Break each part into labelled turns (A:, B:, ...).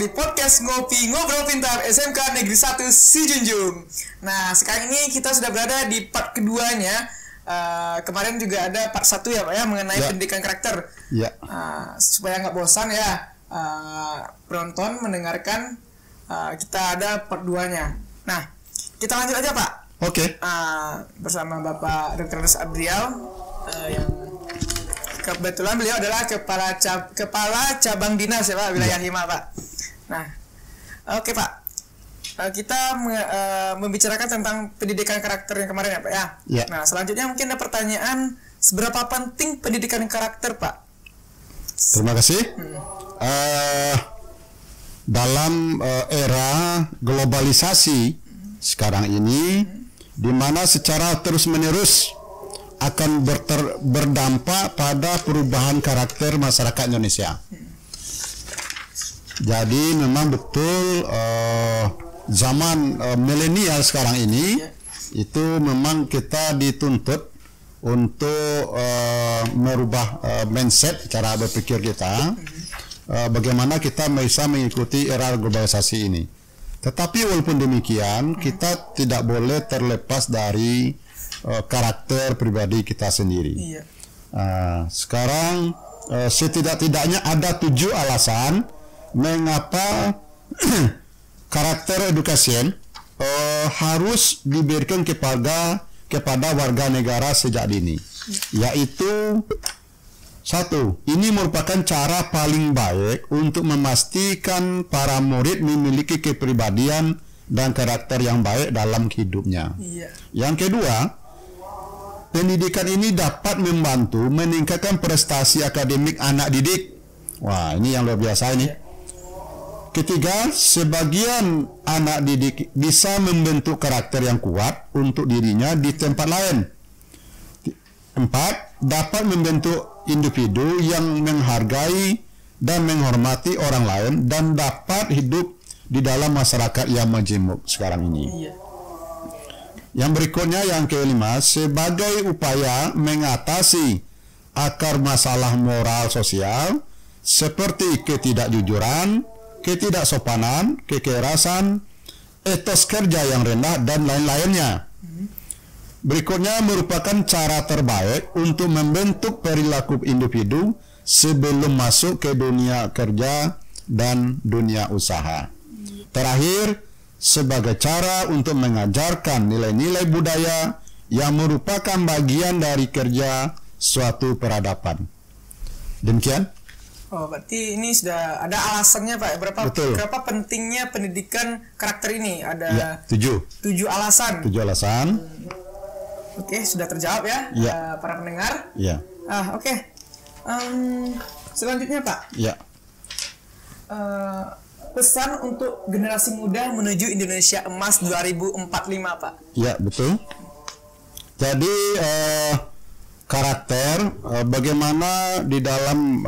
A: di podcast Ngopi Ngobrol Pintar SMK Negeri 1 Sijunjung. Nah, sekarang ini kita sudah berada di part keduanya. Kemarin juga ada part 1 ya Pak ya, mengenai pendidikan karakter. Supaya nggak bosan ya penonton mendengarkan, kita ada part 2-nya. Nah, kita lanjut aja Pak.
B: Oke.
A: Bersama Bapak Dr. Adrial, yang kebetulan beliau adalah kepala cabang dinas ya Pak, wilayah Hima Pak. Nah, oke Pak, kita membicarakan tentang pendidikan karakter yang kemarin ya Pak ya. Nah, selanjutnya mungkin ada pertanyaan, seberapa penting pendidikan karakter Pak?
B: Terima kasih. Dalam era globalisasi sekarang ini, di mana secara terus-menerus akan berdampak pada perubahan karakter masyarakat Indonesia. Jadi memang betul zaman milenial sekarang ini itu memang kita dituntut untuk merubah mindset cara berpikir kita, bagaimana kita bisa mengikuti era globalisasi ini. Tetapi walaupun demikian, kita tidak boleh terlepas dari karakter pribadi kita sendiri. Sekarang setidak-tidaknya ada 7 alasan mengapa karakter education harus diberikan kepada warga negara sejak dini. Yaitu 1. Ini merupakan cara paling baik untuk memastikan para murid memiliki kepribadian dan karakter yang baik dalam hidupnya. Yang kedua, pendidikan ini dapat membantu meningkatkan prestasi akademik anak didik. Wah, ini yang luar biasa ini. Ketiga, sebagian anak didik bisa membentuk karakter yang kuat untuk dirinya di tempat lain. 4. Dapat membentuk individu yang menghargai dan menghormati orang lain dan dapat hidup di dalam masyarakat yang majemuk sekarang ini. Yang berikutnya, yang kelima, sebagai upaya mengatasi akar masalah moral sosial seperti ketidakjujuran, ketidaksopanan, kekerasan, etos kerja yang rendah, dan lain-lainnya. Berikutnya merupakan cara terbaik untuk membentuk perilaku individu sebelum masuk ke dunia kerja dan dunia usaha. Terakhir, sebagai cara untuk mengajarkan nilai-nilai budaya yang merupakan bagian dari kerja suatu peradaban. Demikian.
A: Oh, berarti ini sudah ada alasannya Pak. Berapa pentingnya pendidikan karakter ini? Ada 7 alasan.
B: 7 alasan.
A: Oke, sudah terjawab ya, para pendengar. Oke. Selanjutnya Pak. Pesan untuk generasi muda menuju Indonesia Emas 2045 Pak.
B: Ya, betul. Jadi karakter, bagaimana di dalam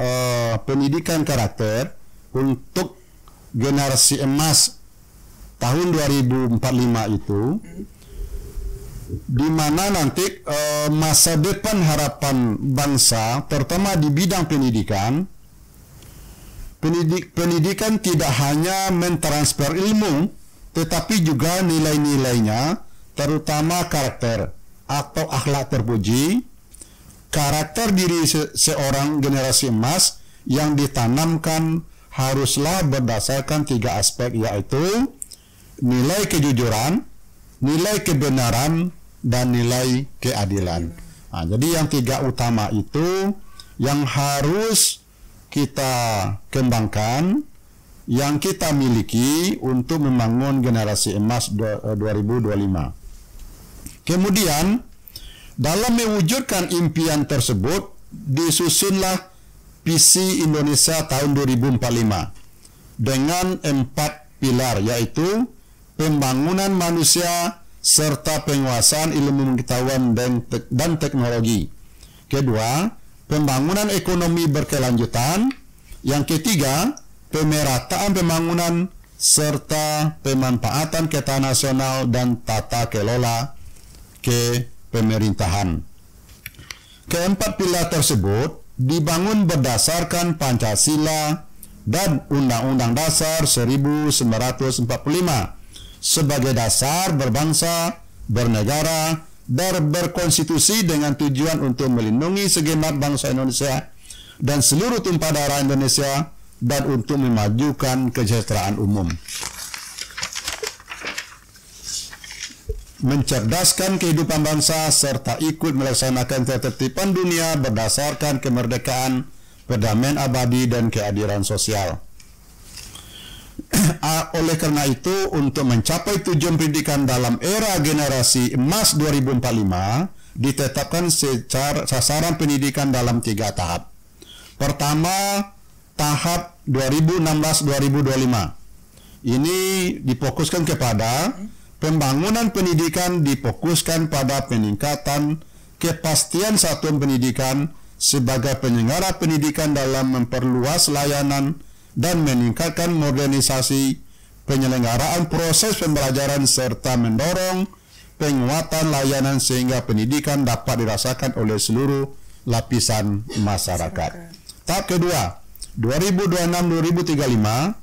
B: pendidikan karakter untuk generasi emas tahun 2045 itu, di mana nanti masa depan harapan bangsa, terutama di bidang pendidikan, pendidikan tidak hanya mentransfer ilmu, tetapi juga nilai-nilainya, terutama karakter atau akhlak terpuji, karakter diri seorang generasi emas yang ditanamkan haruslah berdasarkan 3 aspek, yaitu nilai kejujuran, nilai kebenaran, dan nilai keadilan. Jadi yang 3 utama itu yang harus kita kembangkan, yang kita miliki untuk membangun generasi emas 2025. Kemudian, dalam mewujudkan impian tersebut, disusunlah visi Indonesia tahun 2045 dengan 4 pilar, yaitu pembangunan manusia serta penguasaan ilmu pengetahuan dan teknologi. Kedua, pembangunan ekonomi berkelanjutan. Yang ketiga, pemerataan pembangunan serta pemanfaatan ketahanan nasional dan tata kelola kepemerintahan. Keempat pilar tersebut dibangun berdasarkan Pancasila, dan Undang-Undang Dasar 1945 sebagai dasar berbangsa, bernegara, dan berkonstitusi dengan tujuan untuk melindungi segenap bangsa Indonesia dan seluruh tumpah darah Indonesia dan untuk memajukan kesejahteraan umum. Mencerdaskan kehidupan bangsa serta ikut melaksanakan ketertiban dunia berdasarkan kemerdekaan, perdamaian abadi dan keadilan sosial. Oleh karena itu, untuk mencapai tujuan pendidikan dalam era generasi emas 2045, ditetapkan secara sasaran pendidikan dalam 3 tahap. Pertama, tahap 2016-2025. Ini difokuskan kepada pembangunan pendidikan, difokuskan pada peningkatan kepastian satuan pendidikan sebagai penyelenggara pendidikan dalam memperluas layanan dan meningkatkan modernisasi penyelenggaraan proses pembelajaran serta mendorong penguatan layanan sehingga pendidikan dapat dirasakan oleh seluruh lapisan masyarakat. Tahap kedua, 2026-2035,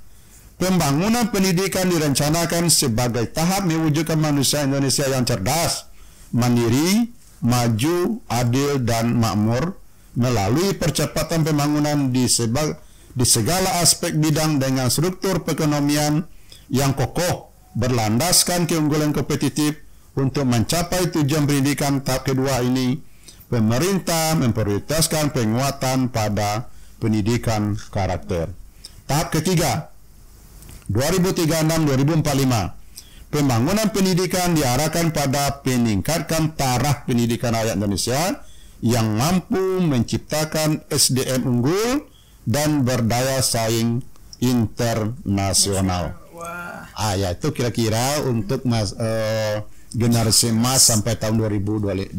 B: pembangunan pendidikan direncanakan sebagai tahap mewujudkan manusia Indonesia yang cerdas, mandiri, maju, adil, dan makmur melalui percepatan pembangunan di segala aspek bidang dengan struktur perekonomian yang kokoh, berlandaskan keunggulan kompetitif. Untuk mencapai tujuan pendidikan tahap kedua ini, pemerintah memprioritaskan penguatan pada pendidikan karakter. Tahap ketiga, 2036-2045, pembangunan pendidikan diarahkan pada peningkatkan taraf pendidikan rakyat Indonesia yang mampu menciptakan SDM unggul dan berdaya saing internasional. Ya itu kira-kira untuk generasi emas sampai tahun 2045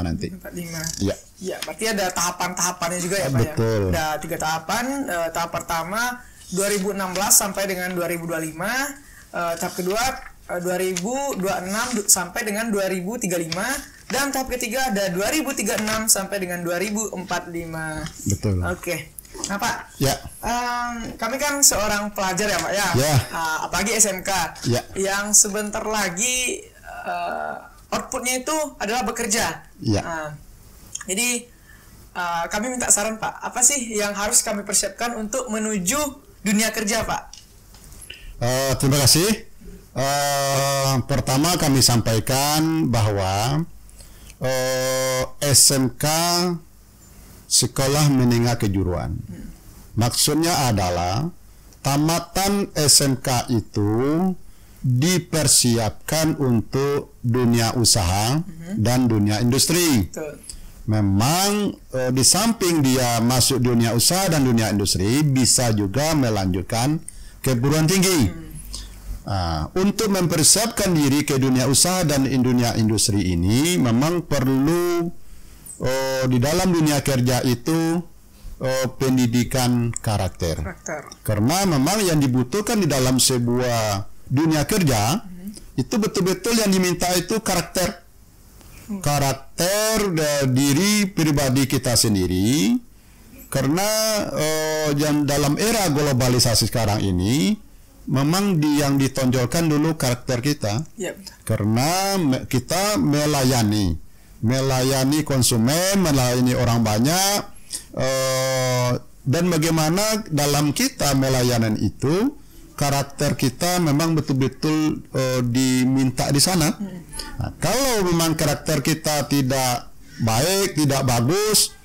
B: nanti.
A: 45.
B: Ya.
A: Ya, berarti ada tahapan-tahapannya juga ya, Pak.
B: Betul.
A: Ya? Ada 3 tahapan. Tahap pertama 2016 sampai dengan 2025. Tahap kedua 2026 sampai dengan 2035, dan tahap ketiga ada 2036 sampai dengan 2045.
B: Betul.
A: Oke. Nah, Pak.
B: Ya.
A: Kami kan seorang pelajar ya, Pak ya.
B: Ya.
A: Apalagi SMK.
B: Ya.
A: Yang sebentar lagi outputnya itu adalah bekerja.
B: Ya.
A: Jadi kami minta saran, Pak. Apa sih yang harus kami persiapkan untuk menuju dunia kerja, Pak?
B: Terima kasih. Pertama kami sampaikan bahwa SMK Sekolah Menengah Kejuruan. Maksudnya adalah tamatan SMK itu dipersiapkan untuk dunia usaha dan dunia industri.
A: Betul.
B: Memang di samping dia masuk dunia usaha dan dunia industri, bisa juga melanjutkan keguruan tinggi. Untuk mempersiapkan diri ke dunia usaha dan dunia industri ini, memang perlu di dalam dunia kerja itu pendidikan karakter. Karena memang yang dibutuhkan di dalam sebuah dunia kerja itu betul-betul yang diminta itu karakter. Karakter diri pribadi kita sendiri. Karena yang dalam era globalisasi sekarang ini memang yang ditonjolkan dulu karakter kita. Karena kita melayani konsumen, melayani orang banyak, dan bagaimana dalam kita melayanan itu karakter kita memang betul-betul diminta di sana. Nah, kalau memang karakter kita tidak baik, tidak bagus,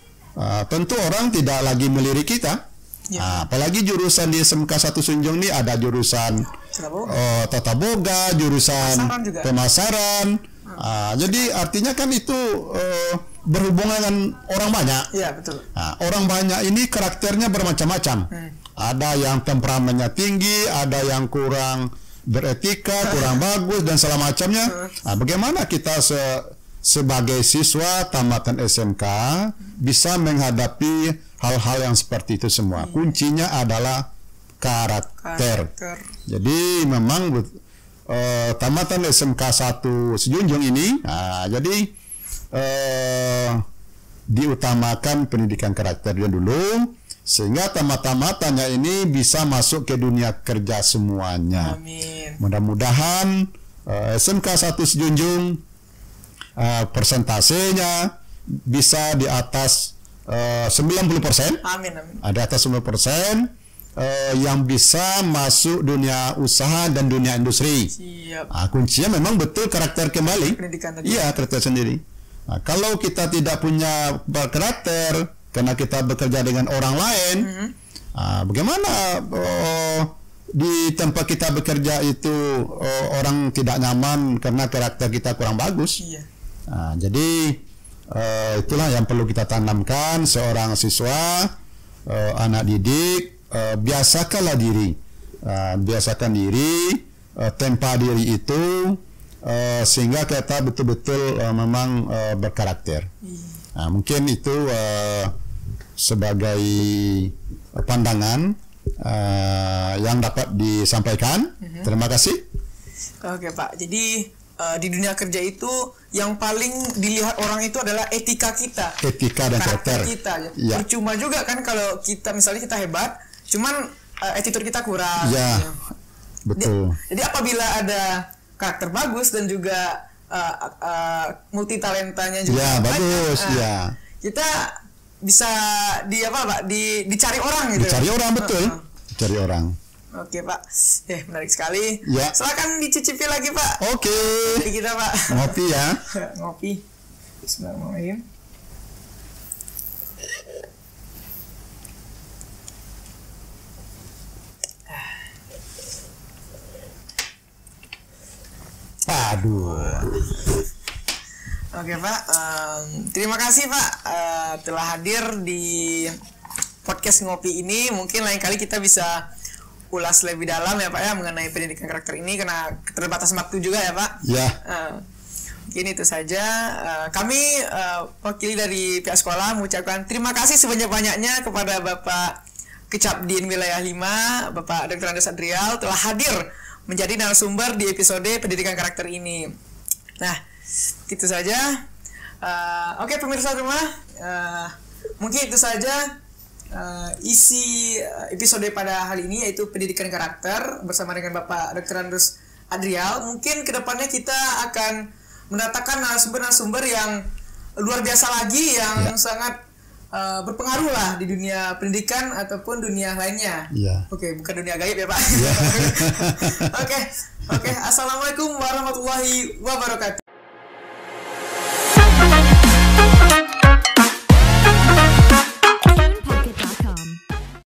B: tentu orang tidak lagi melirik kita. Apalagi jurusan di SMK 1 Sunjung ini ada jurusan tata boga, jurusan pemasaran. Jadi artinya kan itu berhubungan dengan orang banyak.
A: Iya, betul.
B: Orang banyak ini karakternya bermacam-macam. Ada yang temperamennya tinggi, ada yang kurang beretika, kurang bagus dan segala macamnya. Bagaimana kita sebagai siswa tamatan SMK bisa menghadapi hal-hal yang seperti itu semua? Kuncinya adalah karakter. Jadi memang tamatan SMK 1 Sejunjung ini, jadi diutamakan pendidikan karakternya dulu. sehingga tamat-tamatannya ini bisa masuk ke dunia kerja semuanya.
A: Amin.
B: Mudah-mudahan SMK 1 Sejunjung persentasenya bisa di atas 90%.
A: Amin, amin.
B: Ada atas 90% yang bisa masuk dunia usaha dan dunia industri.
A: Siap.
B: Kuncinya memang betul karakter kembali.
A: Pendidikan tadi.
B: Iya, karakter sendiri. Kalau kita tidak punya karakter karena kita bekerja dengan orang lain, bagaimana di tempat kita bekerja itu orang tidak nyaman karena karakter kita kurang bagus.
A: Iya.
B: Jadi itulah yang perlu kita tanamkan seorang siswa, anak didik, biasakanlah diri, tempa diri itu sehingga kita betul-betul memang berkarakter. Mungkin itu sebagai pandangan yang dapat disampaikan. Terima kasih.
A: Oke Pak, jadi di dunia kerja itu yang paling dilihat orang itu adalah etika kita,
B: etika dan karakter
A: kita.
B: Ya.
A: Percuma juga kan kalau kita misalnya kita hebat, cuman attitude kita kurang.
B: Ya,
A: gitu.
B: betul.
A: Jadi apabila ada karakter bagus dan juga multi talentanya juga
B: ya,
A: banyak,
B: bagus, ya.
A: Kita bisa dicari orang gitu.
B: Dicari orang, betul. Dicari orang.
A: Oke Pak, menarik sekali.
B: Ya.
A: Silakan dicicipi lagi Pak.
B: Oke.
A: Jadi kita Pak.
B: Ngopi ya.
A: Ngopi. Bismillahirrahmanirrahim.
B: Aduh.
A: Oke Pak, terima kasih Pak telah hadir di podcast ngopi ini. Mungkin lain kali kita bisa ulas lebih dalam ya Pak ya mengenai pendidikan karakter ini karena keterbatasan waktu juga ya Pak.
B: Ya.
A: Mungkin itu saja. Kami wakili dari pihak sekolah mengucapkan terima kasih sebanyak-banyaknya kepada Bapak Kecapdin Wilayah 5, Bapak Dr. Andes Adrial telah hadir menjadi narasumber di episode pendidikan karakter ini. Nah, itu saja. Oke pemirsa rumah, mungkin itu saja isi episode pada hari ini, yaitu pendidikan karakter bersama dengan Bapak Dr. Andes Adrial. Mungkin kedepannya kita akan mendatangkan narasumber-narasumber yang luar biasa lagi, yang sangat berpengaruh lah di dunia pendidikan ataupun dunia lainnya.
B: Ya.
A: Oke, bukan dunia gaib ya Pak.
B: Ya.
A: Oke. Assalamualaikum warahmatullahi wabarakatuh.